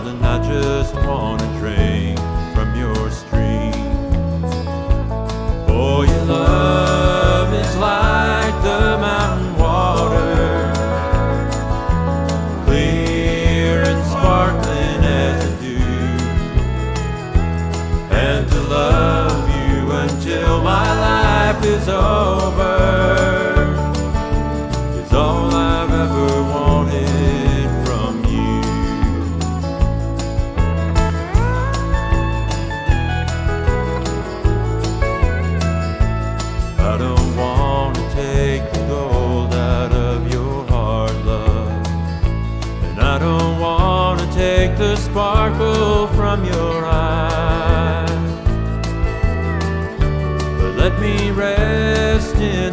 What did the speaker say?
Darling, I just wanna drink from your stream. For your love is like the mountain water, clear and sparkling as the dew. And to love you until my life is over is all I've ever wanted from you. I don't want to take the gold out of your heart, love, and I don't want to take the sparkle from your eyes, but let me rest in